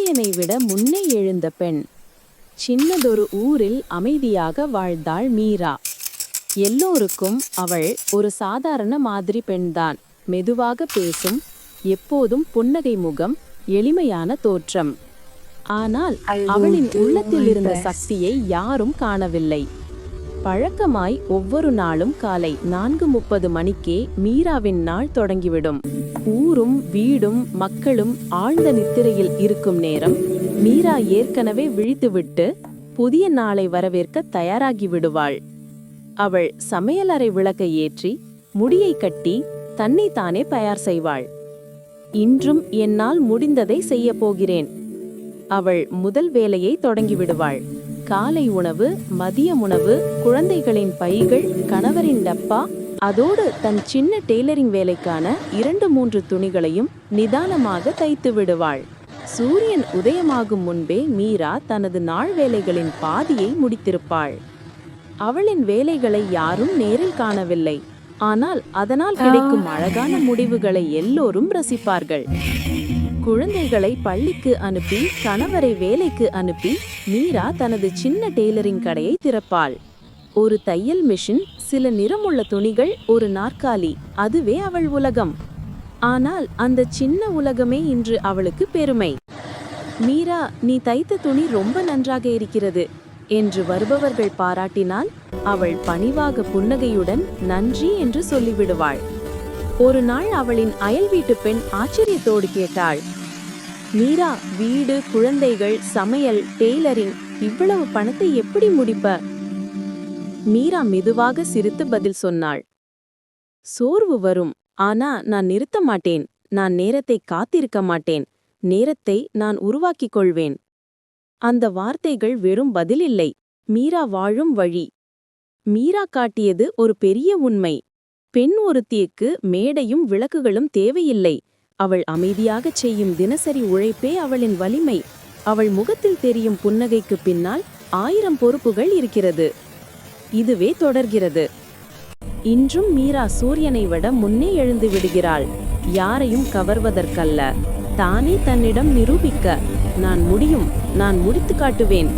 சூரியனை விட முன்னே எழுந்த பெண். சின்னதொரு ஊரில் அமைதியாக வாழ்ந்தாள் மீரா. எல்லோருக்கும் அவள் ஒரு சாதாரண மாதிரி பெண்தான். மெதுவாக பேசும், எப்போதும் புன்னகை முகம், எளிமையான தோற்றம். ஆனால் அவளின் உள்ளத்தில் இருந்த சக்தியை யாரும் காணவில்லை. பழக்கமாய் ஒவ்வொரு நாளும் காலை 4:30 மணிக்கே மீராவின் நாள் தொடங்கிவிடும். ஊரும் வீடும் மக்களும் ஆழ்ந்த நித்திரையில் இருக்கும் நேரம். மீரா ஏற்கனவே விழித்துவிட்டு புதிய நாளை வரவேற்க தயாராகி விடுவாள். அவள் சமையலறை விளக்கை ஏற்றி முடியை கட்டி தன்னை தானே தயார் செய்வாள். இன்றும் என்னால் முடிந்ததை செய்ய போகிறேன். அவள் முதல் வேலையை தொடங்கிவிடுவாள். காலை உணவு, மதிய உணவு, குழந்தைகளின் பைகள், கணவரின் டப்பா, அதோடு தன் சின்ன டெய்லரிங் வேலைக்கான 2-3 துணிகளையும் நிதானமாக தைத்து விடுவாள். சூரியன் உதயமாகும் முன்பே மீரா தனது நாள் வேலைகளின் பாதியை முடித்திருப்பாள். அவளின் வேலைகளை யாரும் நேரில் காணவில்லை. ஆனால் அதனால் கிடைக்கும் அழகான முடிவுகளை எல்லோரும் ரசிப்பார்கள். குழந்தைகளை பள்ளிக்கு அனுப்பி கணவரை வேலைக்கு அனுப்பி மீரா தனது சின்ன டெய்லரிங் கடையை திறப்பாள். ஒரு தையல் மிஷின், சில நிறமுள்ள துணிகள், ஒரு நாற்காலி, அதுவே அவள் உலகம். ஆனால் அந்த சின்ன உலகமே இன்று அவளுக்கு பெருமை. மீரா, நீ தைத்த துணி ரொம்ப நன்றாக இருக்கிறது என்று வருபவர்கள் பாராட்டினால் அவள் பணிவாக புன்னகையுடன் நன்றி என்று சொல்லிவிடுவாள். ஒரு நாள் அவளின் அயல் வீட்டு பெண் ஆச்சரியத்தோடு கேட்டாள், மீரா, வீடு, குழந்தைகள், சமையல், டெய்லரிங், இவ்வளவு பணத்தை எப்படி முடிப்ப? மீரா மெதுவாக சிரித்து பதில் சொன்னாள், சோர்வு வரும், ஆனா நான் நிறுத்த மாட்டேன். நான் நேரத்தை காத்திருக்க மாட்டேன். நேரத்தை நான் உருவாக்கிக் கொள்வேன். அந்த வார்த்தைகள் வெறும் பதில் இல்லை, மீரா வாழும் வழி. மீரா காட்டியது ஒரு பெரிய உண்மை. பெண் ஒருத்திக்கு மேடையும் விளக்குகளும் தேவையில்லை. அவள் அமைதியாகச் செய்யும் தினசரி உழைப்பே அவளின் வலிமை. அவள் முகத்தில் தெரியும் புன்னகைக்கு பின்னால் 1000 பொறுப்புகள் இருக்கிறது. இதுவே தொடர்கிறது. இன்றும் மீரா சூரியனை விட முன்னே எழுந்து விடுகிறாள். யாரையும் கவர்வதற்கல்ல, தானே தன்னிடம் நிரூபிக்க. நான் முடியும், நான் முடித்து காட்டுவேன்